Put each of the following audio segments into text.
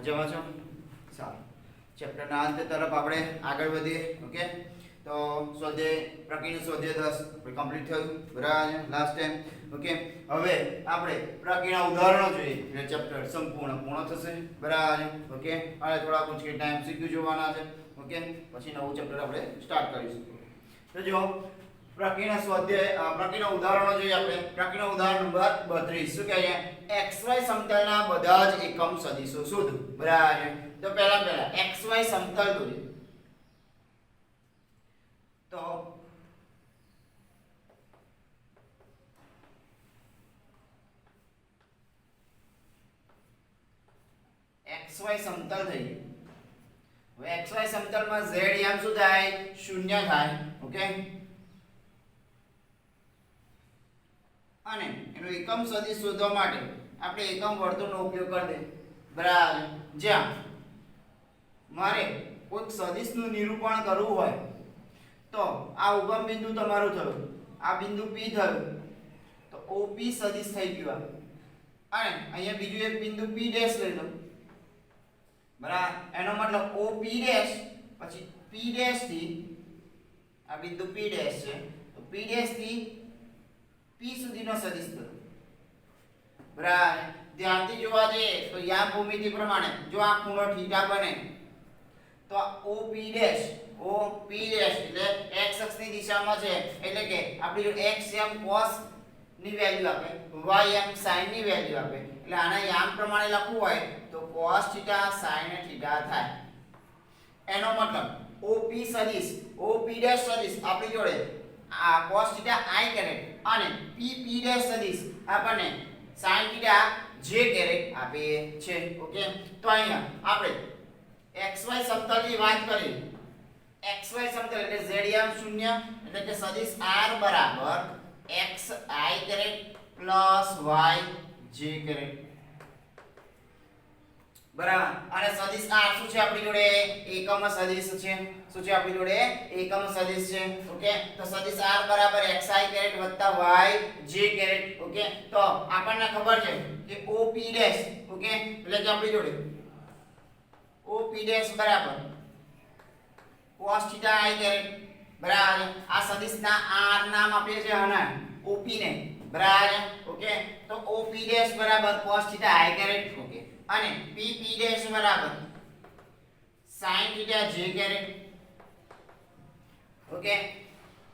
મજામાં છો? સારું, ચેપ્ટરના અંત તરફ આપણે આગળ વધીએ. ઓકે, તો સ્વાધ્યાય પ્રકીર્ણ સ્વાધ્યાય 10 કમ્પ્લીટ થયું બરાબર લાસ્ટ ટાઈમ. ઓકે, હવે આપણે પ્રકીર્ણના ઉદાહરણો જોઈએ એટલે ચેપ્ટર સંપૂર્ણ પૂર્ણ થશે બરાબર. ઓકે, અને થોડા કુછ ટાઈમ સીક્યુ જોવાના છે. ઓકે, પછી નવું ચેપ્ટર આપણે સ્ટાર્ટ કરીશું. તો જો પ્રકીર્ણ સ્વાધ્યાય પ્રકીર્ણ ઉદાહરણો જોઈએ આપણે. પ્રકીર્ણ ઉદાહરણ નંબર 32 શું કહે છે? xy સમતલના બધા જ એકમ સદિશો શોધો બરાબર. તો પહેલા xy સમતલ દોરીએ. તો xy સમતલ થઈ ગયું. હવે xy સમતલમાં z યામ શું થાય? 0 થાય. ઓકે, અને એનો એકમ સદિશ શોધવા માટે આપણે એકમ વર્તુળનો ઉપયોગ કરી દે બરાબર. જ્યાં મારે કોઈ સદિશનું નિરૂપણ કરવું હોય તો આ ઉગમ બિંદુ તમારું થયું, આ બિંદુ P થયું, તો OP સદિશ થઈ ગયું. અને અહીંયા બીજું એક બિંદુ P' લઈ લો બરાબર. એનો મતલબ OP' પછી P' થી આ બિંદુ P' છે, તો P' થી P સુધીનો સદિશ કરો બરાબર. ધ્યાનથી જોવા જઈએ તો યા ભૂમિતિ પ્રમાણે જો આ ખૂણો થીટા બને તો OP' એટલે x અક્ષની દિશામાં છે, એટલે કે આપણી જો x એમ cos ની વેલ્યુ આપે, y એમ sin ની વેલ્યુ આપે, એટલે આના યામ પ્રમાણે લખવું હોય તો cos θ sin θ થાય. એનો મતલબ OP સદિશ આપણી જોડે આ cos θ i કેરેટ અને PP' સદિશ આપણને sin θ j કેરેટ આપે છે. ઓકે, તો અહીંયા આપણે xy સમતલની વાત કરી. xy સમતલ એટલે z યામ 0 એટલે કે સદિશ r બરાબર xi caret plus yj caret બરાબર. અને સદિશ r શું છે આપણી જોડે? એકમ સદિશ છે. શું છે આપણી જોડે? એકમ સદિશ છે. ઓકે, તો સદિશ r બરાબર xi કેરેટ વત્તા yj કેરેટ. ઓકે, તો આપણને ખબર છે કે OP' ઓકે એટલે કે આપણી જોડે OP' બરાબર cos θ i કેરેટ બરાબર. આ સદિશના r નામ આપીએ છે આના OP ને બરાબર. ઓકે, તો OP' બરાબર cos θ i કેરેટ. ઓકે, અને PP' બરાબર sin θ j caret. Okay,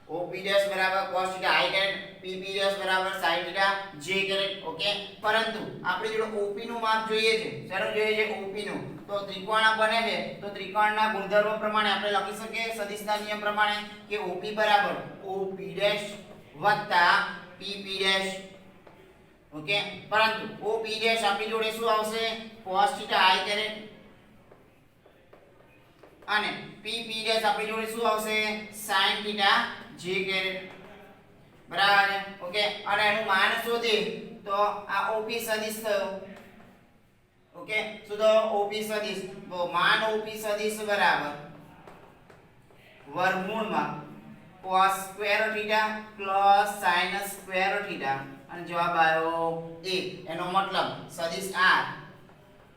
OP' બરાબર cos θ i કેરેટ, PP' બરાબર sin θ j કેરેટ. ઓકે, પરંતુ આપણે જો OP નું માપ જોઈએ છે, શેનું જોઈએ છે? OP નું. તો ત્રિકોણ બને છે તો ત્રિકોણના ગુણધર્મો પ્રમાણે આપણે લખી શકીએ સદિશના નિયમ પ્રમાણે કે OP બરાબર OP' વત્તા PP'. ઓકે, પરંતુ OP' આપણી જોડે શું આવશે? cos θ i કેરેટ અને PP' આપણી જોડે શું આવશે? sin θ j કેરેટ બરાબર. ઓકે, અને એનું માન શોધી તો આ OP સદિશ થયો. ઓકે, શું તો OP સદિશ, તો માન OP સદિશ બરાબર વર્ગમૂળમાં cos square θ plus sin square θ અને જવાબ આવ્યો 1. એનો મતલબ સદિશ r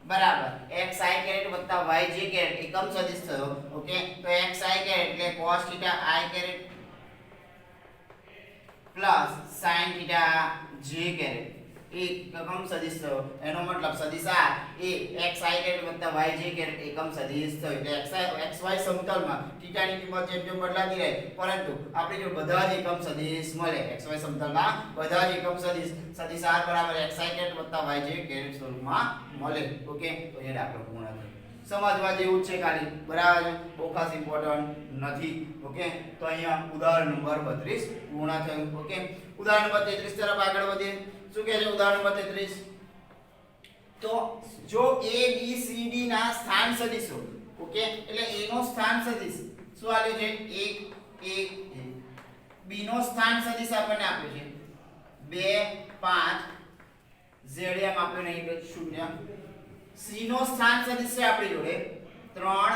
બરાબર xi કેરેટ વત્તા yj કેરેટ એકમ સદિશ થયો. ઓકે, તો xi કેરેટ એટલે cos θ i caret plus sin θ j caret એકમ સદિશ થયો. એનો મતલબ સદિશ r એ xi કેરેટ વત્તા yj કેરેટ એકમ સદિશ થયો. એટલે xy સમતલમાં θની કિંમત જેમ બદલાતી રહે, પરંતુ આપણે જો બધા જ એકમ સદિશ મળે xy સમતલમાં બધા જ એકમ સદિશ r બરાબર xi કેરેટ વત્તા yj કેરેટ સ્વરૂપમાં મળે. ઓકે, તો એ દાખલો પૂર્ણ થયો. સમજવા જેવું છે ખાલી બરાબર, બહુ ખાસ ઇમ્પોર્ટન્ટ નથી. ઓકે, તો અહીંયા ઉદાહરણ નંબર 32 પૂર્ણ થયું. ઓકે, ઉદાહરણ નંબર 33 તરફ આગળ વધીએ. શું કહે છે ઉદાહરણ નંબર 33? તો જો a b c d ના સ્થાન સદિશો, ઓકે એટલે a નો સ્થાન સદિશ શું આપ્યું છે? 1 1 b નો સ્થાન સદિશ આપણને આપ્યો છે 2 5, z એમ આપ્યો નહીં એટલે 0. c નો સ્થાન સદિશ છે આપણી જોડે 3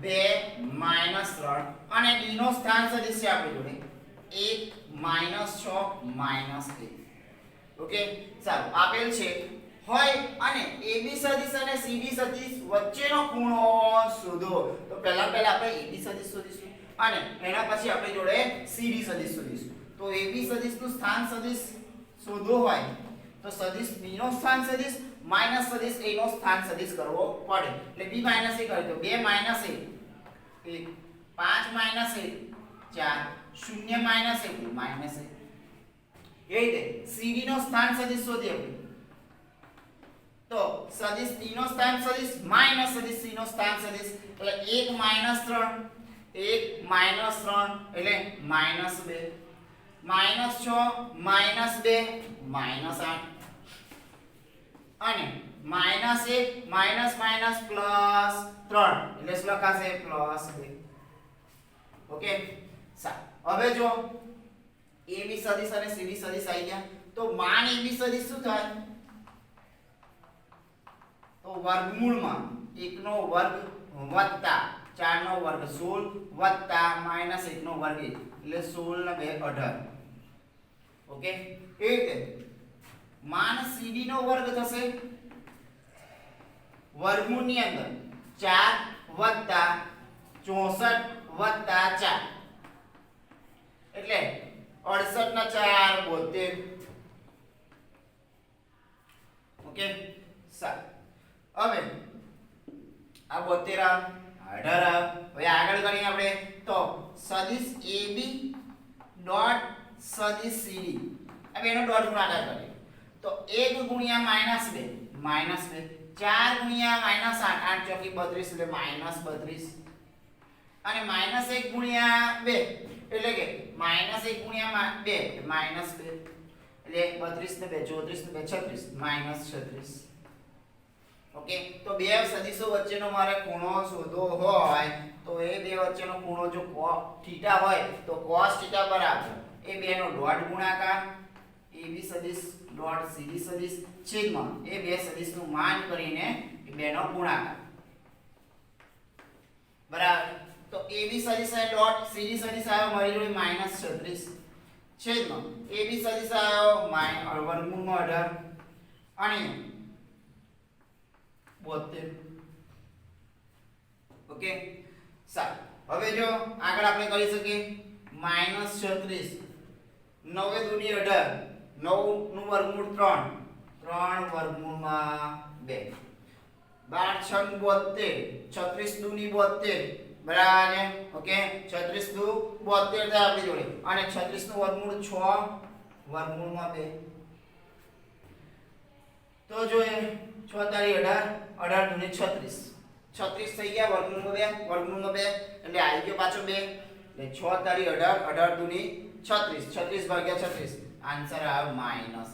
2 -3 અને d નો સ્થાન સદિશ છે આપણી જોડે 1 -6 -1. ઓકે, સારું આપેલ છે હોય અને AB સદિશ અને CD સદિશ વચ્ચેનો ખૂણો શોધો. તો પહેલા આપણે AB સદિશ શોધીશું અને એના પછી આપણી જોડે CD સદિશ શોધીશું. તો AB સદિશનું સ્થાન સદિશ શોધવો હોય તો સદિશ B નો સ્થાન સદિશ માઈનસ સદિશ A નો સ્થાન સદિશ કરવો પડે. એટલે B - A કરે તો 2 - A 1 5 - 1 4 0 - 1 2 - 1 એ રીતે CD નો સ્થાન સદિશ શોધીએ તો સદિશ B નો સ્થાન સદિશ માઈનસ સદિશ C નો સ્થાન સદિશ એટલે 1 - 3 1 - 3 એટલે -2 -6 -2 -8 અને -1 +- +3 એટલે શું લખાશે +2. ઓકે હવે જો AB સદિશ અને CD સદિશ આવી ગયા તો માન AB સદિશ શું થાય તો વર્ગમૂળમાં 1 નો વર્ગ વત્તા 4 નો વર્ગ 16 વત્તા -1 નો વર્ગ એટલે 16 ને 2 18. ઓકે એ રીતે માન CD નો વર્ગ થશે વર્ગમૂળની અંદર 4 વત્તા 64 વત્તા 4 એટલે 68 ના 4 72. ઓકે હવે આ 72 18 હવે આગળ કરીએ આપણે તો સદિશ AB ડોટ સદિશ CD હવે એનો ડોટ ગુણાકાર કરીએ તો 1 * -2 -2 4 * -8 8 ચોકી 32 એટલે -32 અને -1 * 2 એટલે કે -1 * 2 એટલે -2 એટલે 32 ને 2 34 ને 2 36 -36. ઓકે તો બે સદિશો વચ્ચેનો મારે ખૂણો શોધવો હોય તો એ બે વચ્ચેનો ખૂણો જો થીટા હોય તો cos થીટા બરાબર એ બેનો ડોટ ગુણાકાર AB સદિશ ડોટ CD સદિશ છેદમાં એ બે સદિશનું માન કરીને એ બેનો ગુણાકાર બરાબર. તો AB સદિશ અને ડોટ CD સદિશ આવ્યો મારી જોડે -36 છેદમાં AB સદિશ આવ્યો વર્ગમૂળમાં 18 અને 72. ઓકે સારું હવે જો આગળ આપણે કરી શકીએ -36 9 * 2 = 18 9 નું વર્ગમૂળ 3 3 વર્ગમૂળમાં 2 12 * 6 = 72 36 * 2 = 72 બરાબર છે. ઓકે 36 * 2 = 72 થાય આપણી જોડે અને 36 નું વર્ગમૂળ 6 વર્ગમૂળમાં 2 તો જોઈએ 6 * 3 = 18 18 * 2 = 36 36 થઈ ગયા વર્ગમૂળમાં 2 એટલે આવી ગયો પાછો 2 એટલે 6 * 3 = 18 18 * 2 = 36 36 ભાગ્યા 36 આન્સર આવ્યો -1.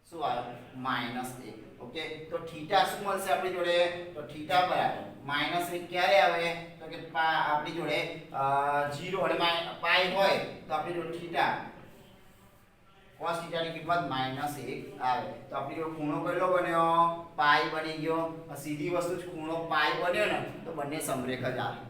શું આવ્યો -1. ઓકે તો થીટા શું મળશે આપણી જોડે તો થીટા બરાબર -1 ક્યારે આવે તો કે આપણી જોડે 0 અને પાઈ હોય તો આપણી જોડે થીટા cos θ ની કિંમત -1 આવે તો આપણી જોડે ખૂણો કેટલો બન્યો પાઈ બની ગયો. સીધી વસ્તુ જ ખૂણો પાઈ બન્યો ને તો બંને સમરેખ જ આવે.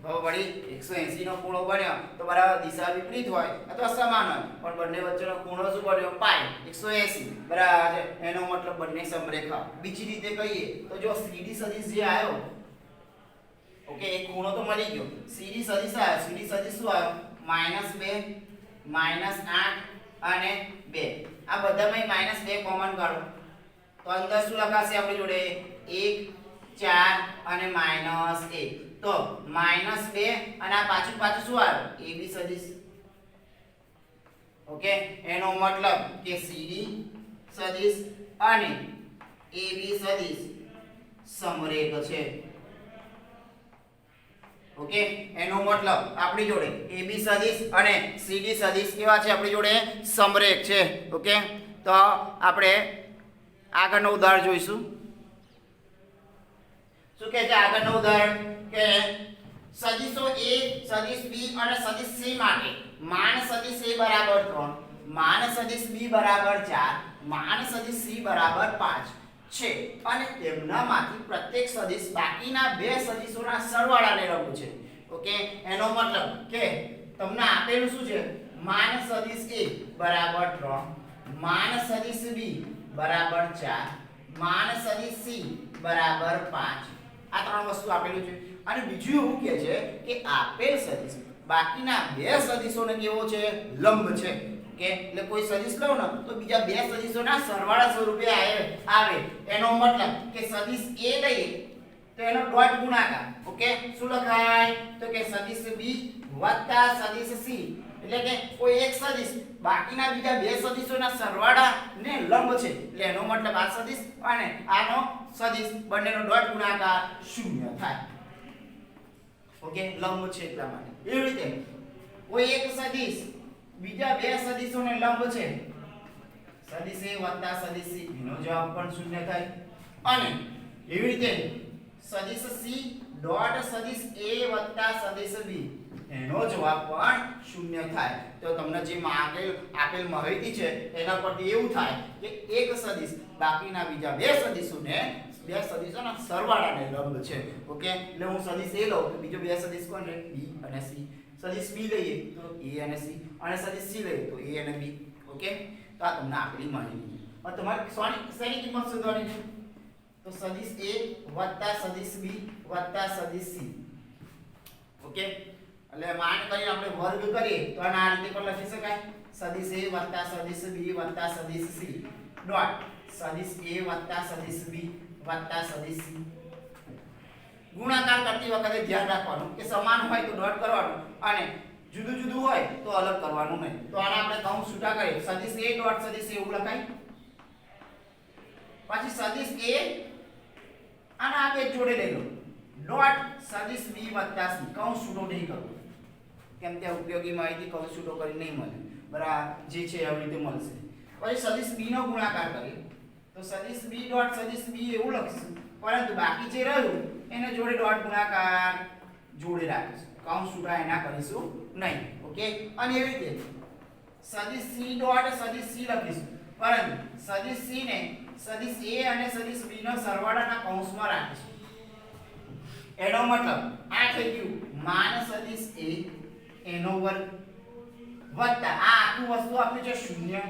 હવે વળી 180 નો ખૂણો બન્યો તો બરાબર દિશા વિપરીત હોય અથવા સમાન હોય પણ બંને વચ્ચેનો ખૂણો શું બન્યો પાઈ 180 બરાબર છે એનો મતલબ બંને સમરેખ. બીજી રીતે કહીએ તો જો CD સદિશ જે આવ્યો ઓકે એક ખૂણો તો મળી ગયો CD સદિશ આવ્યો CD સદિશ શું આવ્યો -2 -8 અને 2 આ બધામાં -2 કોમન કાઢો તો અંદર શું લખાશે આપણી જોડે 1 4 અને -1 તો -2 અને આ પાછું શું આવ્યું AB સદિશ. ઓકે એનો મતલબ કે CD સદિશ અને AB સદિશ સમરેખ છે. ઓકે એનો મતલબ આપણી જોડે AB સદિશ અને CD સદિશ કેવા છે આપણી જોડે સમરેખ છે. ઓકે તો આપણે આગળનું ઉદાહરણ જોઈશું. શું કહે છે આગળનું ઉદાહરણ કે સદિશો A સદિશ B અને સદિશ C માટે માન સદિશ A બરાબર 3 માન સદિશ B બરાબર 4 માન સદિશ C બરાબર 5 છે અને તેમનામાંથી પ્રત્યેક સદિશ બાકીના બે સદિશોના સરવાળાને લંબ છે. ઓકે એનો મતલબ કે તમને આપેલું શું છે માન સદિશ A બરાબર 3 માન સદિશ B બરાબર 4 માન સદિશ c બરાબર 5 આ ત્રણ વસ્તુ આપેલું છે અને બીજું એવું કહે છે કે આપેલ સદિશ બાકીના બે સદિશોને કેવો છે લંબ છે ઓકે એટલે કોઈ સદિશ લો ને તો બીજા બે સદિશોના સરવાળા સ્વરૂપે આવે એનો મતલબ કે સદિશ a લઈએ તો એનો ડોટ ગુણાકાર ઓકે શું લખાય તો કે સદિશ b વત્તા સદિશ c એટલે કે કોઈ એક સદિશ બાકીના બીજા બે સદિશોના સરવાળા ને લંબ છે એટલે એનો મતલબ આ સદિશ અને આનો સદિશ બંનેનો ડોટ ગુણાકાર 0 થાય ઓકે લંબ છે એટલા માટે એવી રીતે કોઈ એક સદિશ બીજા બે સદિશોને લંબ છે સદિશ a વત્તા સદિશ c એનો જવાબ પણ 0 થાય અને એવી રીતે સદિશ c ડોટ સદિશ a વત્તા સદિશ b એનો જવાબ પણ 0 થાય તો તમને જે આપેલ માહિતી છે એના પરથી એવું થાય કે એક સદિશ બાકીના બીજા બે સદિશોના સરવાળાને લંબ છે ઓકે એટલે હું સદિશ a લઉં તો બીજો બે સદિશ કોણ છે b અને c સદિશ b લઈએ તો a અને c અને સદિશ c લઈએ તો a અને b ઓકે તો આ તમને આપેલી માહિતી હવે તમારે શેની કિંમત શોધવાની છે તો સદિશ a વત્તા સદિશ b વત્તા સદિશ c ઓકે એટલે માન કરીને આપણે વર્ગ કરીએ તો આના આ રીતે પણ લખી શકાય સદિશ a વત્તા સદિશ b વત્તા સદિશ c ડોટ સદિશ a વત્તા સદિશ b વત્તા સદિશ c ગુણાકાર કરતી વખતે ધ્યાન રાખવાનું કે સમાન હોય તો ડોટ કરવાનું અને જુદું જુદું હોય તો અલગ કરવાનું નહીં તો આને આપણે કૌંસ છૂટા કરીએ સદિશ a ડોટ સદિશ a એવું લખાય પછી સદિશ a અને આ બે જોડે લઈ લો ડોટ સદિશ b વત્તા c કૌંસ છૂટો નહીં કરવો કેમ કે ઉપયોગી માહિતી કૌંસ છૂટો કરી નહીં મળે બરાબર જે છે આવી રીતે મળશે પછી સદિશ b નો ગુણાકાર કરીએ તો સદિશ b ડોટ સદિશ b એવું લખીશું પરંતુ બાકી જે રહ્યું એને જોડે ડોટ ગુણાકાર જોડે રાખીશું કૌંસ છૂટા એના કરીશું નહીં ઓકે અને એવી રીતે સદિશ c ડોટ સદિશ c લખીશું પરંતુ સદિશ c ને સદિશ a અને સદિશ b નો સરવાળાના કૌંસમાં રાખીશું એનો મતલબ આ થઈ ગયું માન સદિશ a એનો વર્ગ વત્તા આ આખું વસ્તુ આપણી છે 0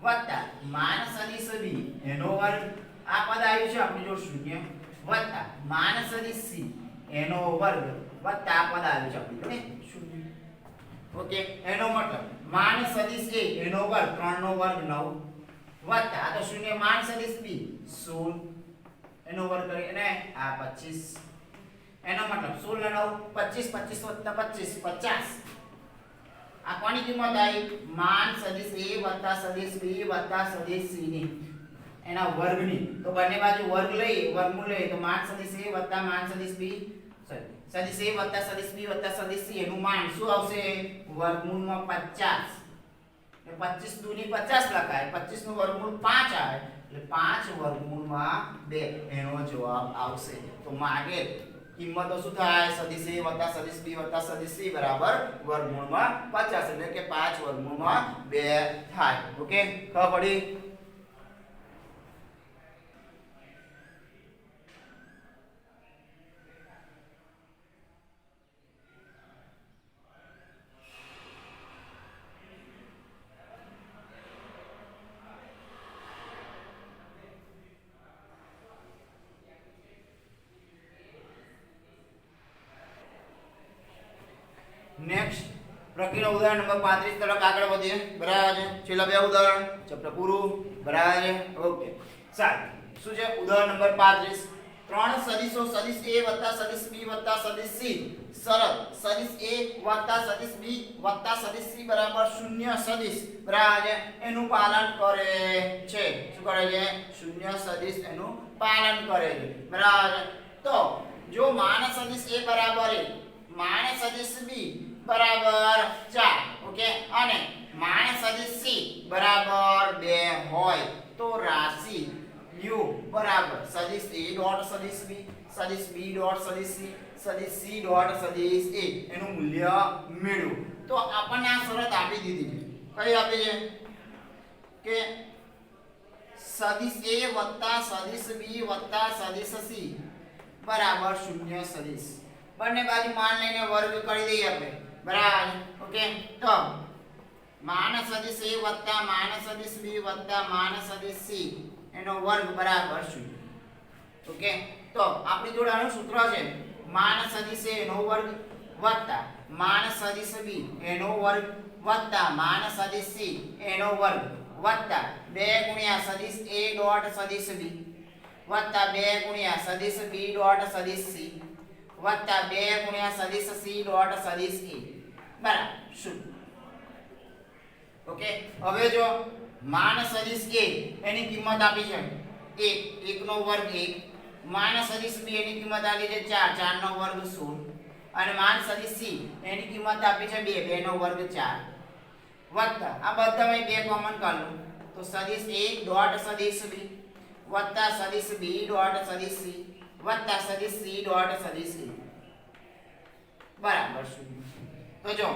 વત્તા માન સદિશ b એનો વર્ગ આ પદ આવ્યું છે આપણી જોડે 0 વત્તા માન સદિશ c એનો વર્ગ વત્તા આ પદ આવ્યું છે આપણી જોડે 0 ઓકે એનો મતલબ માન સદિશ a એનો વર્ગ 3 નો વર્ગ 9 વત્તા આ તો 0 માન સદિશ b 16 એનો વર્ગ કરી અને આ 25 એનો મતલબ 16 ના 9 25 25 વત્તા 50 આ કોની કિંમત આવી માન સદિશ a વત્તા સદિશ b વત્તા સદિશ c ની એના વર્ગની તો બંને બાજુ વર્ગ લઈએ વર્ગમૂળ લઈએ તો માન સદિશ a વત્તા માન સદિશ b સદિશ a વત્તા સદિશ b વત્તા સદિશ c એનું માન શું આવશે વર્ગમૂળમાં 50 એટલે 25 દુની 50 લખાય 25 નું વર્ગમૂળ 5 આવે એટલે 5 વર્ગમૂળમાં 2 એનો જવાબ આવશે તો માગે કિંમતો શું થાય સદિશ a વત્તા સદિશ b વત્તા સદિશ c બરાબર વર્ગમૂળમાં 50 એટલે કે 5 વર્ગમૂળમાં 2 થાય ઓકે ખબર પડી નેક્સ્ટ પ્રક્રિયા ઉદાહરણ નંબર 35 તરફ આગળ વધીએ બરાબર છે છેલ્લા બે ઉદાહરણ ચેપ્ટર પૂરું બરાબર છે ઓકે સારું શું છે ઉદાહરણ નંબર 35 ત્રણ સદિશો સદિશ a વત્તા સદિશ b વત્તા સદિશ c શરત સદિશ a વત્તા સદિશ b વત્તા સદિશ c બરાબર 0 સદિશ બરાબર છે એનું પાલન કરે છે શું કરે છે 0 સદિશ એનું પાલન કરે છે બરાબર તો જો માન સદિશ a બરાબર a માન સદિશ b બરાબર 4 ઓકે અને માન સદિશ c બરાબર 2 હોય તો રાશિ u બરાબર સદિશ a ડોટ સદિશ b સદિશ b ડોટ સદિશ c સદિશ c ડોટ સદિશ a એનું મૂલ્ય મેળવો તો આપણને આ શરત આપી દીધી છે કઈ આપી છે કે સદિશ a વત્તા સદિશ b વત્તા સદિશ c બરાબર 0 સદિશ બંને બાજુ માન લઈને વર્ગ કરી દઈએ આપણે બરાબર ઓકે તો માન સદિશ a વત્તા માન સદિશ b વત્તા માન સદિશ c એનો વર્ગ બરાબર 0. ઓકે, તો આપણી જોડે આનું સૂત્ર છે માન સદિશ a નો વર્ગ વત્તા માન સદિશ b એનો વર્ગ વત્તા માન સદિશ c એનો વર્ગ વત્તા 2 ગુણ્યા સદિશ a ડોટ સદિશ b વત્તા 2 ગુણ્યા સદિશ b ડોટ સદિશ c વત્તા 2 ગુણ્યા સદિશ c ડોટ સદિશ a બરાબર 0. ઓકે, હવે જો માન સદિશ a એની કિંમત આપી છે 1, 1 નો વર્ગ 1, માન સદિશ b એની કિંમત આપી છે 4, 4 નો વર્ગ 16 અને માન સદિશ c એની કિંમત આપી છે 2, 2 નો વર્ગ 4 વત્તા આ બધામાં 2 કોમન કાઢો તો સદિશ a ડોટ સદિશ b વત્તા સદિશ b ડોટ સદિશ c વત્તા સદિશ c ડોટ સદિશ a બરાબર 0. તો જો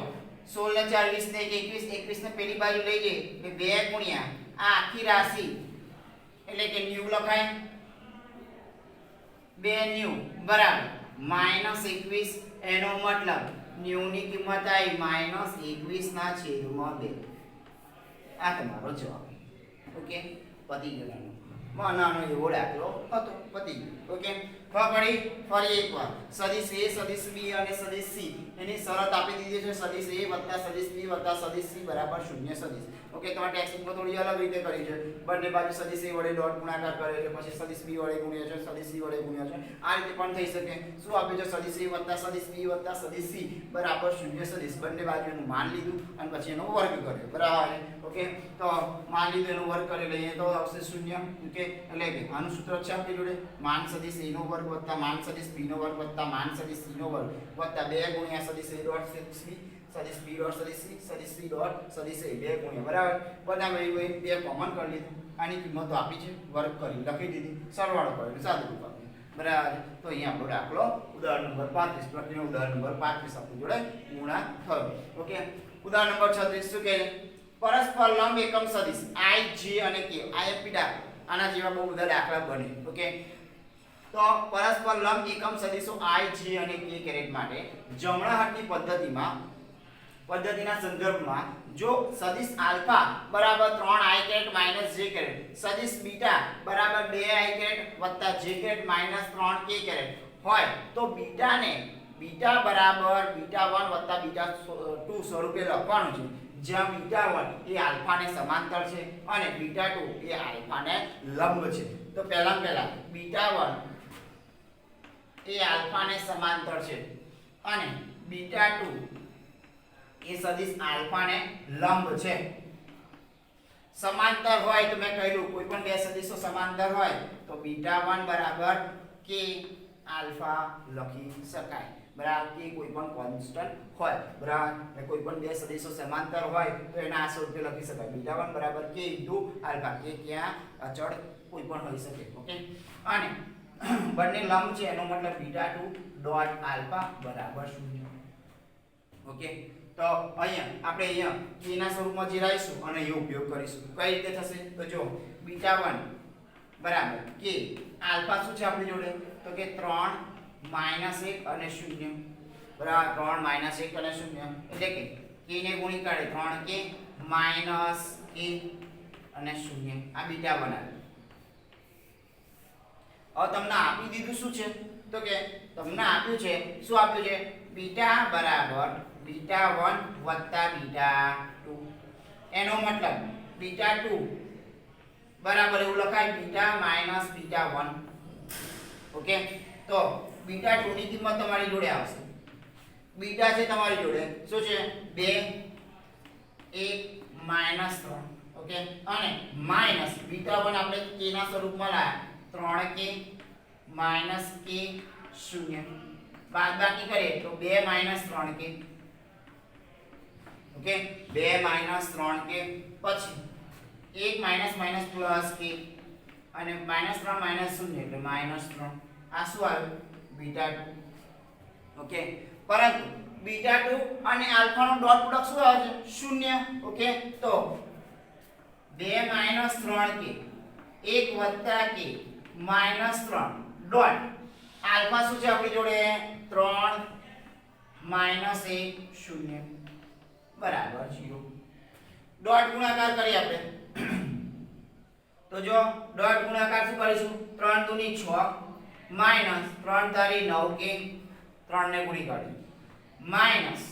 16 ને 4 20 ને 21, 21 ને પેલી બાજુ લઈ જઈએ એટલે 2 ગુણ્યા આ આખી રાશિ એટલે કે ન્યુ લખાય 2 ન્યુ બરાબર -21 એનો મતલબ ન્યુ ની કિંમત આવી -21 ના છેદમાં 2. આ તમારો જવાબ. ઓકે, પતી ગયો. નાનો એવો દાખલો હતો, પતી ગયો. ઓકે, ફરી એકવાર સદિશ a સદિશ b અને સદિશ c એની શરત આપી દીધી છે સદિશ a વત્તા સદિશ b વત્તા સદિશ c બરાબર 0 સદિશ. ઓકે, તમારે ટેક્સ્ટબુકમાં થોડી અલગ રીતે કરી છે. બંને બાજુ સદિશ a વડે ડોટ ગુણાકાર કરે છે, પછી સદિશ b વડે ગુણ્યા છે, સદિશ c વડે ગુણ્યા છે. આ રીતે પણ થઈ શકે. શું આપ્યું છે? સદિશ a વત્તા સદિશ b વત્તા સદિશ c બરાબર 0 સદિશ. બંને બાજુ એનું માન લીધું અને પછી એનો વર્ગ કર્યો. બરાબર. ઓકે, તો માન લીધું એનો વર્ગ કરી લઈએ તો આવશે 0. ઓકે, એટલે કે આનું સૂત્ર છે આપણી જોડે માન સદિશ a નો વર્ગ વત્તા માન સદિશ b નો વર્ગ વત્તા માન સદિશ c નો વર્ગ વત્તા 2 ગુણ્યા સદિશ a ડોટ સદિશ b સદિશ b ડોટ સદિશ c સદિશ c ડોટ સદિશ a 2 ગુણ્યા બરાબર. બધા ભાઈ 2 કોમન કરી લીધું. આની કિંમતો આપી છે, વર્ગ કરી લખી દીધી, સરવાળો કરીને સાદું રૂપ આપ્યું. બરાબર. તો અહીંયા આપણો દાખલો ઉદાહરણ નંબર 35 પ્રકરણનો ઉદાહરણ નંબર 35 આપણી જોડે પૂર્ણ થયો. ઓકે, ઉદાહરણ નંબર 36 શું કહે? પરસ્પર લંબ એકમ સદિશ i j અને k. આ પીડા આના જેવા બહુ બધા દાખલા બને. ઓકે, તો પરસ્પર લંબ એકમ સદિશો i j અને k કેરેટ માટે જમણા હાથની પદ્ધતિના સંદર્ભમાં જો સદિશ આલ્ફા બરાબર 3i કેરેટ j કેરેટ, સદિશ બીટા બરાબર 2i caret j caret 3k caret હોય તો બીટાને બીટા બરાબર બીટા 1 બીટા 2 સ્વરૂપે લખવાનું છે, જ્યાં બીટા 1 એ આલ્ફાને સમાંતર છે અને બીટા 2 એ આલ્ફાને લંબ છે. તો પહેલા બીટા 1 એ આલ્ફાને સમાંતર છે અને બીટા 2 એ સદિશ આલ્ફાને લંબ છે. સમાંતર હોય તો મેં કહ્યું કોઈ પણ બે સદિશો સમાંતર હોય તો બીટા 1 બરાબર k આલ્ફા લખી શકાય. બરાબર, કે કોઈ પણ કોન્સ્ટન્ટ હોય. બરાબર, કોઈ પણ બે સદિશો સમાંતર હોય તો એના આ સ્વરૂપે લખી શકાય બીટા 1 બરાબર k આલ્ફા. કે ક્યાં અચળ કોઈ પણ હોઈ શકે. ઓકે, અને બંને લંબ છે એનો મતલબ બીટા 2 ડોટ આલ્ફા બરાબર 0. ઓકે, તો અહીંયા k ના સ્વરૂપમાં જે રાખીશું અને એ ઉપયોગ કરીશું. કઈ રીતે થશે? તો જો બીટા 1 બરાબર k આલ્ફા શું છે આપણી જોડે? તો કે 3 -1 અને 0. બરાબર, 3 -1 અને 0 એટલે કે k ને ગુણી કાઢે 3k -k અને 0. આ બીટા 1 આવે. હવે તમને આપી દીધું શું છે? તો કે તમને આપ્યું છે શું આપ્યું છે? બીટા બરાબર બીટા 1 વત્તા બીટા 2. એનો મતલબ બીટા 2 બરાબર એવું લખાય બીટા માઈનસ બીટા 1. ઓકે, તો બીટા 2 ની કિંમત તમારી જોડે આવશે. બીટા છે તમારી જોડે શું છે? 2 1 -3. ઓકે, અને માઈનસ બીટા 1 આપણે k ના સ્વરૂપમાં લાયા 3k -k 0. બાદબાકી કરીએ તો 2 - 3k. ઓકે, 2 - 3k પછી 1 - પ્લસ k અને -3 - 0 એટલે -3. આ શું આવ્યું? બીટા 2. ઓકે, પરંતુ બીટા 2 અને આલ્ફાનો ડોટ પ્રોડક્ટ શું આવે છે? 0. ઓકે, તો 2 - 3k 1 k -3 ડોટ આલ્ફા શું છે આપણી જોડે? 3 - 1 0 બરાબર 0. ડોટ ગુણાકાર કરીએ આપણે તો જો ડોટ ગુણાકાર શું કરીશું 3 દુની 6 માઈનસ 3 તારી 9 કે 3 ને ગુણી કાઢી માઈનસ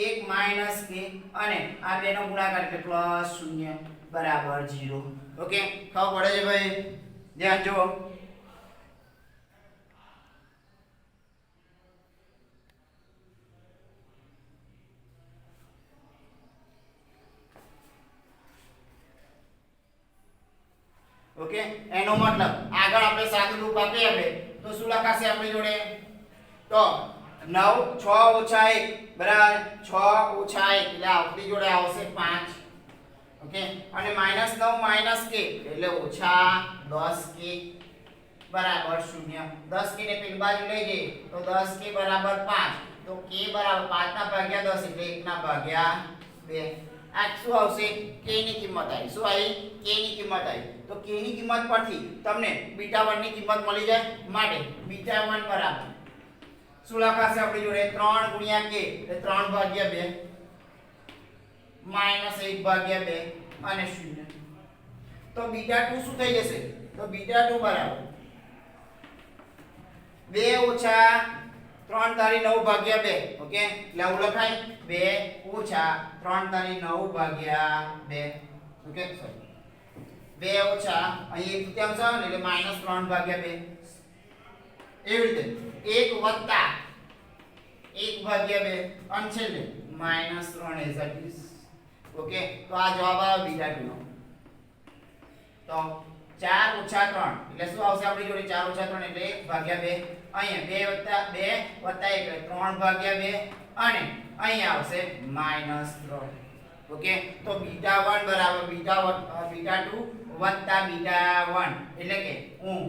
1 માઈનસ કે અને આ બેનો ગુણાકાર એટલે પ્લસ 0 બરાબર 0 ઓકે ખબર પડે છે ભાઈ ધ્યાન જો ઓકે એનો મતલબ આગળ આપણે સાદું રૂપ આપીએ આપણે તો શું લખાશે આપણી જોડે તો 9 6 ઓછા 1 બરાબર 6 ઓછા 1 એટલે આપણી જોડે આવશે 5 ઓકે અને -9 માઈનસ k એટલે ઓછા 10k બરાબર 0 10k ને પેલી બાજુ લઈ જઈએ તો 10k બરાબર 5 તો k બરાબર 5 ના ભાગ્યા 10 એટલે 1 ના ભાગ્યા 2 આ શું આવશે k ની કિંમત આવી શું આવી k ની કિંમત આવી તો k ની કિંમત પરથી તમને β1 ની કિંમત મળી જાય માટે β1 બરાબર શું લખાશે આપણી જોડે 3 ગુણ્યા k એટલે 3 ભાગ્યા 2 માઈનસ 1 ભાગ્યા 2 અને 0 તો β2 શું થઈ જશે તો β2 બરાબર 2 ઓછા 3 તારી 9 ભાગ્યા 2 ઓકે એટલે આવું લખાય 2 ઓછા 3 તારી 9 ભાગ્યા 2 ઓકે સોરી 2 ઓછા અહીં એક તૃતીયાંશ આવે ને એટલે -3 ભાગ્યા 2 એવી રીતે 1 વત્તા 1 ભાગ્યા 2 અને છેલ્લે -3 એઝ ઇટ ઇઝ ઓકે તો આ જવાબ આવે β2 નો તો 4 ઓછા 3 એટલે શું આવશે આપણી જોડે 4 ઓછા 3 એટલે 1 ભાગ્યા 2 અહીંયા 2 વત્તા 1 એટલે 3 ભાગ્યા 2 અને અહીંયા આવશે -3 ઓકે તો β1 બરાબર β2 વત્તા β1 એટલે કે હું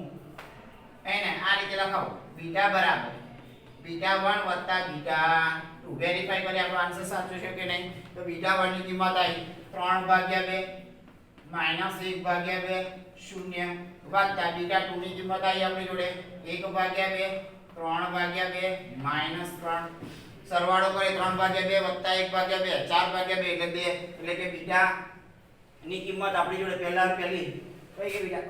એને આ રીતે લખાવું β બરાબર β1 વત્તા β2 વેરીફાઈ કરી આપણો આન્સર સાચો છે કે નહીં તો β1 ની કિંમત આવી 3 ભાગ્યા 2 -1 ભાગ્યા 2 0 વત્તા β2 ની કિંમત આવી આપણી જોડે 1 ભાગ્યા 2 3 ભાગ્યા 2 -3 સરવાળો કરે 3 ભાગ્યા 2 વત્તા 1 ભાગ્યા 2 4 ભાગ્યા 2 એટલે 2 એટલે કે બીટા ની કિંમત આપણી જોડે પહેલી કઈ કે બીટા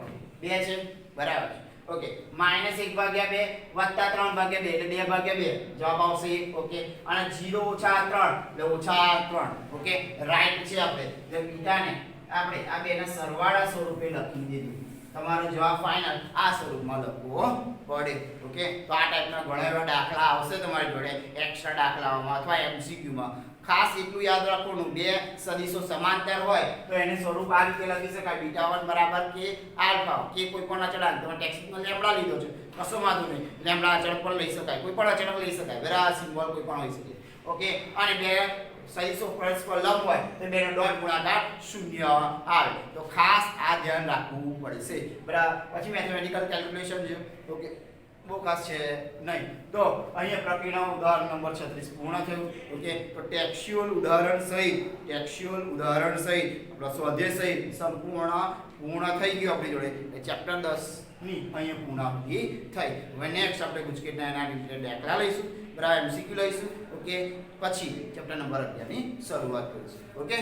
2 છે બરાબર ઓકે -1 ભાગ્યા 2 વત્તા 3 ભાગ્યા 2 એટલે 2 ભાગ્યા 2 જવાબ આવશે 1 ઓકે અને 0 ઓછા 3 એટલે ઓછા 3 ઓકે રાઈટ છે આપણે એટલે બીટાને આપણે આ બેના સરવાળા સ્વરૂપે લખી દીધું તમારો જવાબ ફાઇનલ આ સ્વરૂપમાં લખવો પડે ઓકે તો આ ટાઈપના ઘણા એવા દાખલા આવશે તમારી જોડે એક્સ્ટ્રા દાખલાઓમાં અથવા એમસીક્યુ માં ખાસ એટલું યાદ રાખવાનું બે સદિશો સમાંતર હોય તો એને સ્વરૂપ આ રીતે લખી શકાય β1 બરાબર કે આલ્ફા કે કોઈ પણ અચળાંક તમે ટેક્સ્ટમાં લેમ્બડા લીધો છે કશો વાંધો નહીં લેમ્બડા અચળાંક પણ લઈ શકાય કોઈ પણ અચળાંક લઈ શકાય બરાબર સિમ્બોલ કોઈ પણ હોઈ શકે ઓકે અને બે સદિશો પરસ્પર લંબ હોય તો બેનો ડોટ ગુણાકાર 0 આવે તો ખાસ આ ધ્યાન રાખવું પડશે બરાબર પછી મેથમેટિકલ કેલ્ક્યુલેશન છે ઓકે બહુ ખાસ છે નહીં તો અહીંયા પ્રક્રિયાનો ઉદાહરણ નંબર 36 પૂર્ણ થયું ઓકે તો ટેક્સ્ચ્યુઅલ ઉદાહરણ સહિત આપણો સ્વાધ્યાય સહિત સંપૂર્ણ પૂર્ણ થઈ ગયું આપણી જોડે એ ચેપ્ટર 10 ની અહીંયા પૂર્ણાહુતિ થઈ હવે નેક્સ્ટ આપણે ગુજકેટના એના રિલેટેડ દાખલા લઈશું બરાબર એમસીક્યુ લઈશું ઓકે પછી ચેપ્ટર નંબર 11 ની શરૂઆત કરીશું ઓકે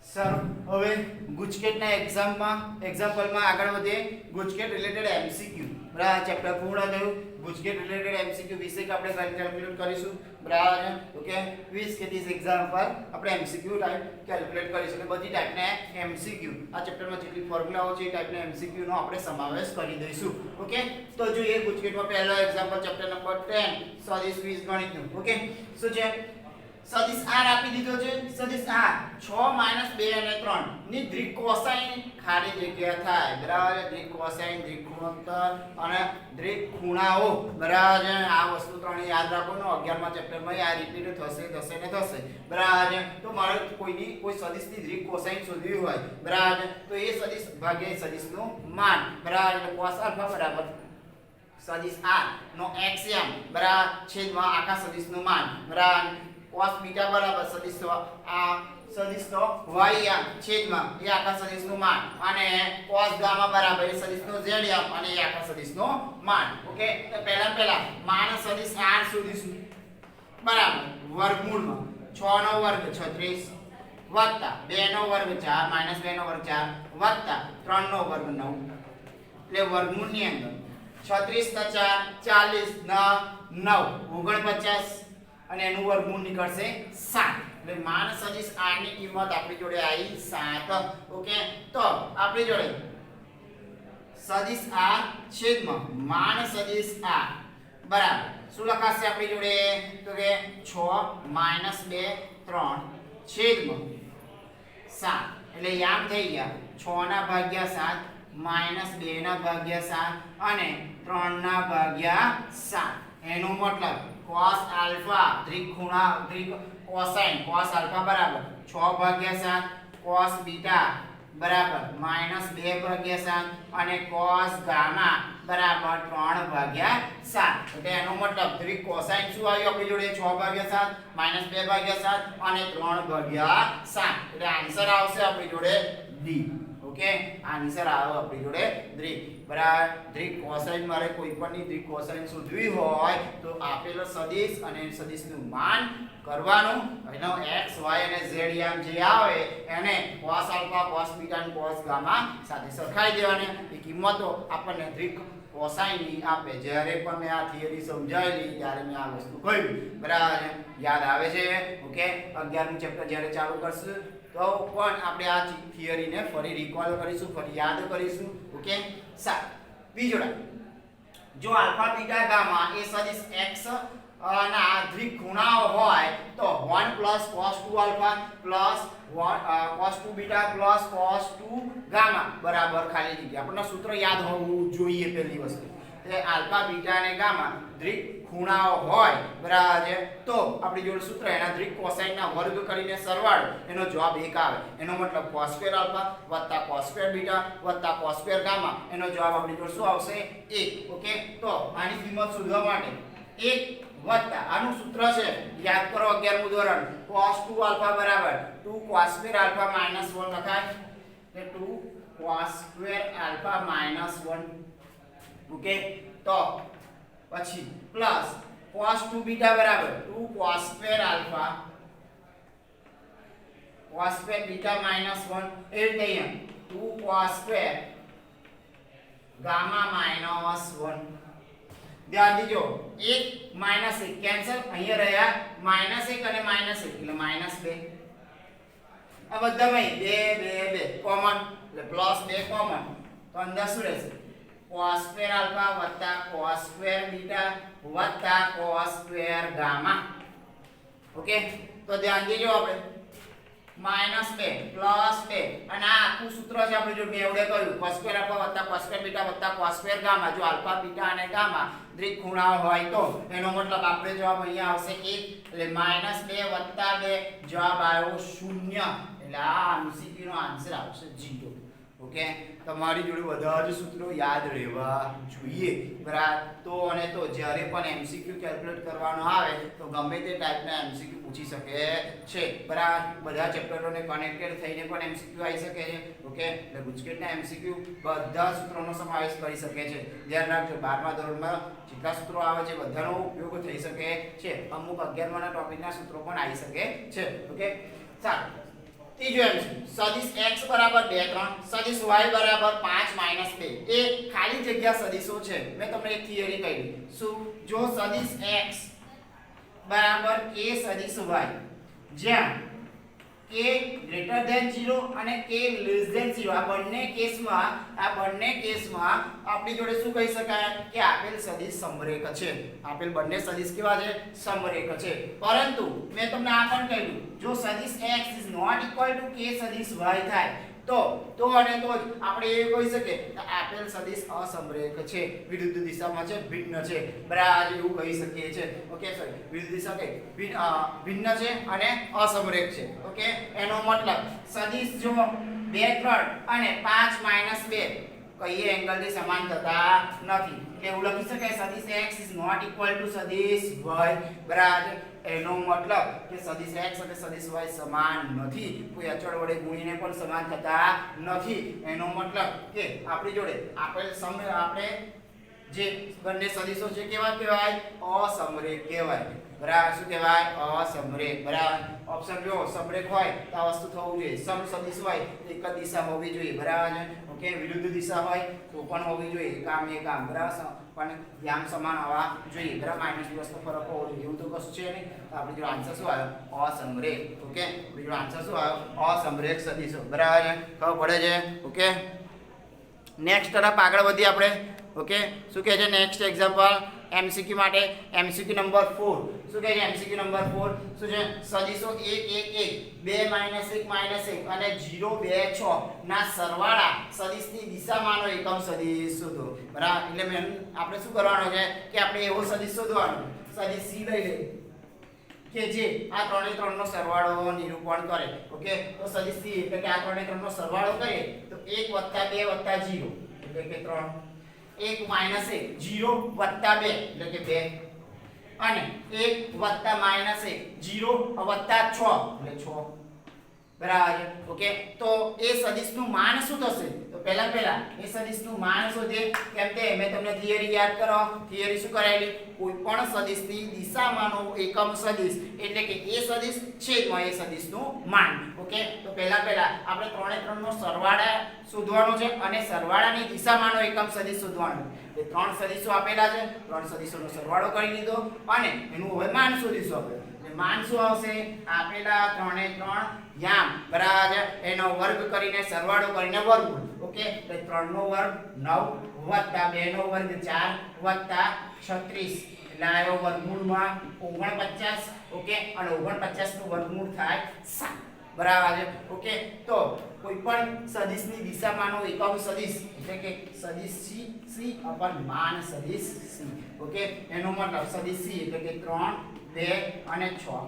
સારું હવે ગુજકેટના એક્ઝામ્પલમાં આગળ વધીએ ગુજકેટ રિલેટેડ એમસીક્યુ બરાબર ચેપ્ટર પૂર્ણ થયું ગુજકેટ રિલેટેડ એમસીક્યુ વિશે આપણે કેલ્ક્યુલેટ કરીશું બરાબર ઓકે 20 કે 30 એક્ઝામ્પલ આપણે એમસીક્યુ ટાઈપ કેલ્ક્યુલેટ કરીશું એટલે બધી ટાઈપના એમસીક્યુ આ ચેપ્ટરમાં જેટલી ફોર્મ્યુલાઓ છે એ ટાઈપના એમસીક્યુ નો આપણે સમાવેશ કરી દઈશું ઓકે તો જોઈએ ગુજકેટમાં પહેલો એક્ઝામ્પલ ચેપ્ટર નંબર 10 સદિશ બીજગણિતનું ઓકે શું છે સદિશ r આપી દીધો છે સદિશ r 6 - 2 અને 3 ની દ્વિ કોસાઇન ખાલી જગ્યા થાય બરાબર દ્વિ કોસાઇન દ્વિ ગુણોત્તર અને દ્વિ ખૂણાઓ બરાબર આ વસ્તુ ત્રણે યાદ રાખવાનું 11મા ચેપ્ટરમાં આ રિપીટ થશે ને થશે બરાબર તો મારે કોઈ સદિશની દ્વિ કોસાઇન શોધવી હોય બરાબર તો એ સદિશ ભાગ્યા સદિશનું માન બરાબર એટલે cos α બરાબર સદિશ r નો xm બરાબર છેદમાં આખા સદિશનું માન બરાબર cos બીટા બરાબર સદિશનો આ સદિશનો ym છેદમાં એ આખા સદિશનું માન અને cos ગામા બરાબર એ સદિશનો zm અને એ આખા સદિશનો માન. ઓકે તો પહેલા માન સદિશ r શોધીશું બરાબર વર્ગમૂળમાં 6 નો વર્ગ 36 વત્તા 2 નો વર્ગ 4 માઈનસ 2 નો વર્ગ 4 વત્તા 3 નો વર્ગ 9 એટલે વર્ગમૂળની અંદર 36 * 4 40 9 49 અને એનું વર્ગમૂળ નીકળશે 7 એટલે માન સદિશ r ની કિંમત આપણી જોડે આવી 7. ઓકે તો આપણી જોડે સદિશ r છેદમાં માન સદિશ r બરાબર શું લખાશે આપણી જોડે તો કે 6 - 2 3 છેદમાં 7 એટલે યામ થઈ ગયા 6 ના ભાગ્યા 7 - 2 ના ભાગ્યા 7 અને 3 ના ભાગ્યા 7 એનો મતલબ cos આલ્ફા ત્રિકોણા cosine cos આલ્ફા બરાબર 6 ભાગ્યા 7 cos બીટા બરાબર -2 ભાગ્યા 7 અને cos ગામા બરાબર 3 ભાગ્યા 7 એટલે એનો મતલબ ત્રિક cosine શું આવ્યું આપણી જોડે 6 ભાગ્યા 7 -2 ભાગ્યા 7 અને 3 ભાગ્યા 7 એટલે આન્સર આવશે આપણી જોડે D. ઓકે આન્સર આવે આપણી જોડે D બરાબર. ત્રિક cosine મારે કોઈ પણની ત્રિક cosine શોધવી હોય તો આપેલો સદિશ અને સદિશનું માન કરવાનું એનો x y અને z યામ જે આવે એને cos આલ્ફા cos બીટા અને cos ગામા સાથે સરખાઈ દેવાની. એ કિંમતો આપણને ત્રિક cosine ની આપે. જ્યારે પણ મેં આ થિયરી સમજાવેલી ત્યારે મેં આ વસ્તુ કહ્યું બરાબર યાદ આવે છે. ઓકે 11મું ચેપ્ટર જ્યારે ચાલુ કરશું તો પણ આપણે આ થિયરીને ફરી રિકોલ કરીશું, ફરી યાદ કરીશું. ઓકે સારું બીજોડા જો આલ્ફા બીટા ગામા એ સદિશ x ના દ્વિ ખૂણાઓ હોય તો 1 + cos 2 alpha + cos 2 beta + cos 2 gamma બરાબર ખાલી જગ્યા. આપણને સૂત્ર યાદ હોવું જોઈએ. પહેલી વસ્તુ તે આલ્ફા બીટા અને ગામા દ્વિ ખૂણાઓ હોય બરાબર તો આપણી જોડે સૂત્ર એના દ્વિ cosine ના વર્ગ કરીને સરવાળો એનો જવાબ 1 આવે. એનો મતલબ cos2 alpha + cos2 beta + cos2 gamma એનો જવાબ આપણી જોડે શું આવશે 1. ઓકે તો આની કિંમત શોધવા માટે 1 વત્તા આનું સૂત્ર છે યાદ કરો 11મું ધોરણ cos 2 આલ્ફા બરાબર 2 cos2 આલ્ફા -1 લખાય એટલે 2 cos2 આલ્ફા -1. ઓકે તો પછી પ્લસ cos 2 બીટા બરાબર 2 cos2 આલ્ફા cos2 બીટા -1 એટલે અહીંયા 2 cos2 ગામા -1. ધ્યાન દીજો 1 - 1 કેન્સલ અહીંયા રહ્યા -1 અને -1 એટલે -2 આ બધામાં 2 કોમન એટલે +2 કોમન તો અંદર શું રહેશે cos2 alpha cos2 beta cos2 gamma. Okay તો ધ્યાન દેજો આપણે -2 +2 અને આ આખું સૂત્ર છે આપણે જો મેં એવડે કહ્યું cos2 alpha cos2 beta cos2 gamma. જો આલ્ફા બીટા અને ગામા દ્વિ ખૂણાઓ હોય તો એનો મતલબ આપણે જવાબ અહીંયા આવશે 1 એટલે -2 + 2 જવાબ આવ્યો 0 એટલે આ MCQ નો આન્સર આવશે 0. ઓકે તમારી જોડે બધા જ સૂત્રો યાદ રહેવા જોઈએ બરાબર. તો અને તો જ્યારે પણ MCQ કેલ્ક્યુલેટ કરવાનો આવે તો ગમે તે ટાઈપના MCQ પૂછી શકે છે બરાબર. બધા ચેપ્ટરોને કનેક્ટેડ થઈને પણ MCQ આવી શકે છે. ઓકે એટલે ગુજકેટના MCQ બધા સૂત્રોનો સમાવેશ કરી શકે છે. ધ્યાન રાખજો 12મા ધોરણમાં જેટલા સૂત્રો આવે છે બધાનો ઉપયોગ થઈ શકે છે. અમુક 11માના ટોપિકના સૂત્રો પણ આવી શકે છે. ઓકે સારું ત્રીજો સદિશ x બરાબર 2 3 સદિશ y બરાબર 5 - 2 એ ખાલી જગ્યા સદિશો છે. મેં તમને એક થિયરી કહી શું જો સદિશ x બરાબર k સદિશ y જ્યાં k > 0 અને k < 0 આ બંને કેસમાં આપણી જોડે શું કહી શકાય કે આપેલ સદિશ સમરેખ છે. આપેલ બંને સદિશ કેવા છે સમરેખ છે. પરંતુ મેં તમને આ પણ કહ્યું જો સદિશ x ≠ k સદિશ y થાય તો અને તો જ આપણે એ કહી શકીએ કે આપેલ સદિશ અસમરેખ છે, વિરુદ્ધ દિશામાં છે, ભિન્ન છે બરાબર એવું કહી શકીએ છે. ઓકે સોરી વિરુદ્ધ દિશા કે ભિન્ન છે અને અસમરેખ છે. ઓકે એનો મતલબ સદિશ જો 2 3 અને 5 - 2 કઈ એંગલથી સમાન થતા નથી. એટલે એવું લખી શકાય સદિશ x is not equal to સદિશ y. બરાબર. એનો મતલબ કે સદિશ x અને સદિશ y સમાન નથી. કોઈ અચળ વડે ગુણીને પણ સમાન થતા નથી. એનો મતલબ કે આપણી જોડે આપણે જે બંને સદિશો છે કેવા કહેવાય? અસમરેખ કહેવાય. બરાબર. શું કહેવાય? અસમરેખ. બરાબર. ઓપ્શન જો સમરેખ હોય તો આ વસ્તુ થવું જોઈએ. સમસદિશ હોય એક જ દિશા હોવી જોઈએ. બરાબર. ઓકે. વિરુદ્ધ દિશા હોય તો પણ હોવી જોઈએ. એક આમ બરાબર પણ યામ સમાન હોવા જોઈએ. બરાબર. -2 તો ફરક હોવો જોઈએ. એવું તો કશું છે નહીં. તો આપણે જો આન્સર શું આવ્યો? અસમરેખ. ઓકે. બીજો આન્સર શું આવ્યો? અસમરેખ સદિશો. બરાબર. ખબર પડે છે? ઓકે. નેક્સ્ટ તરફ આગળ વધીએ આપણે. ઓકે. શું કહે છે નેક્સ્ટ એક્ઝામ્પલ એમસીક્યુ માટે? MCQ number 4. શું કહે છે એમસીક્યુ નંબર 4? શું છે? સદિશો 1 1 1 2 -1 -1 અને 0 2 6 ના સરવાળા સદિશની દિશામાંનો એકમ સદિશ શોધો. બરાબર. એટલે આપણે શું કરવાનું છે કે આપણે એવો સદિશ શોધવાનો સદિશ C લઈ લે કે જે આ 3 3 નો સરવાળો નિરૂપણ કરે. ઓકે. તો સદિશ C એટલે કે આ 3 3 નો સરવાળો કરીએ તો 1 2 0 એટલે કે 3 1 -1 0 2 એટલે કે 2 અને 1 -1 0 6 એટલે 6. બરાબર. ઓકે. તો એ સદિશનું માન શું થશે? તો પહેલા એ સદિશનું માન શોધે. કેમ કે મેં તમને થિયરી યાદ કરો. થિયરી શું કરાયેલી? કોઈ પણ સદિશની દિશામાંનો એકમ સદિશ એટલે કે એ સદિશ છેદમાં એ સદિશનું માન. ઓકે. તો પહેલા આપણે 3 3 નો સરવાળા શોધવાનો છે અને સરવાળાની દિશામાંનો એકમ સદિશ શોધવાનો છે. એ 3 સદિશો આપેલા છે. 3 સદિશોનો સરવાળો કરી લીધો અને એનું હવે માન શોધીશું આપણે. માન શું આવશે? આપેલા 3 3 યામ. બરાબર. એનો વર્ગ કરીને સરવાળો કરીને વર્ગમૂળ. ઓકે. એટલે 3 નો વર્ગ 9 વત્તા 2 નો વર્ગ 4 વત્તા 36 એટલે આવ્યો વર્ગમૂળમાં 49. ઓકે. અને 49 નું વર્ગમૂળ થાય 7. બરાબર. ઓકે. તો કોઈ પણ સદિશની દિશામાંનો એકમ સદિશ એટલે કે સદિશ C અપન માન સદિશ C. ઓકે. એનો મતલબ સદિશ C એટલે કે 3 2 અને 6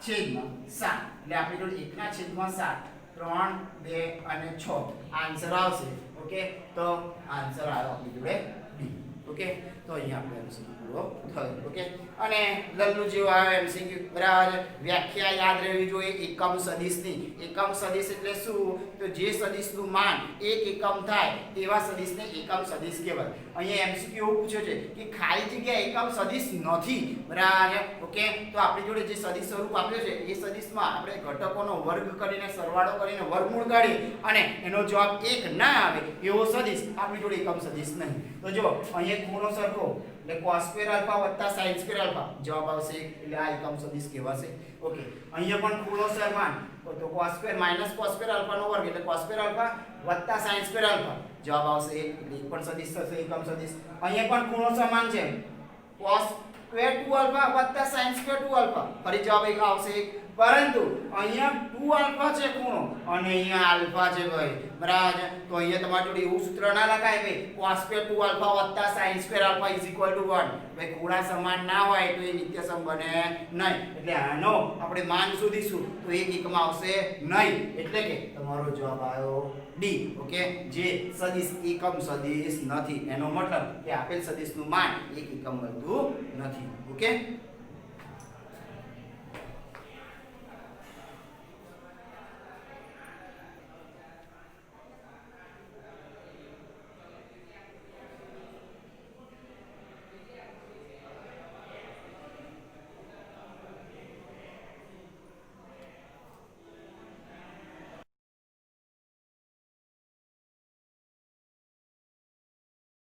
છેદમાં 7 એટલે આપણી જોડે 1 ના છેદમાં 7 3 2 અને 6 આન્સર આવશે. ઓકે. તો આન્સર આવ્યો આપણી જોડે D. ઓકે. તો અહીંયા આપણે એમસીક્યુ પૂરો થયો. ઓકે. અને લલ્લુ જેવો આવ્યો એમસીક્યુ. બરાબર. વ્યાખ્યા યાદ રહેવી જોઈએ એકમ સદિશની. એકમ સદિશ એટલે શું? તો જે સદિશનું માન 1 એકમ થાય તેવા સદિશને એકમ સદિશ કહેવાય. અહીંયા એમસીક્યુ એવું પૂછ્યો છે કે ખાલી જગ્યા એકમ સદિશ નથી. બરાબર. ઓકે. તો આપણી જોડે જે સદિશ સ્વરૂપ આપ્યો છે એ સદિશમાં આપણે ઘટકોનો વર્ગ કરીને સરવાળો કરીને વર્ગમૂળ કાઢીએ અને એનો જવાબ 1 ના આવે એવો સદિશ આપણી જોડે એકમ સદિશ નહીં. તો જો અહીંયા ખૂણો સરખો એટલે cos² α sin² α જવાબ આવશે એટલે આ એકમ સદિશ કહેવાશે. ઓકે. અહીંયા પણ ખૂણો સમાન તો cos² - cos² α નો વર્ગ એટલે cos² α sin² α જવાબ આવશે એટલે એક પણ સદિશ થશે એકમ સદિશ. અહીંયા પણ ખૂણો સમાન છે cos² 2α sin² 2α ફરી જવાબ એક આવશે. પરંતુ અહીંયા 2α છે ખૂણો અને અહીંયા આલ્ફા છે ભાઈ. બરાબર. તો અહીંયા તમારી જોડે એવું સૂત્ર ના લખાય ભાઈ cos² 2α sin² α 1. ભાઈ ખૂણા સમાન ના હોય તો એ નિત્યસમ બને નહીં. એટલે આનો આપણે માન શોધીશું તો એક એકમ આવશે નહીં. એટલે કે તમારો જવાબ આવ્યો D. ઓકે. જે સદિશ એકમ સદિશ નથી. એનો મતલબ કે આપેલ સદિશનું માન એક એકમ બનતું નથી. ઓકે.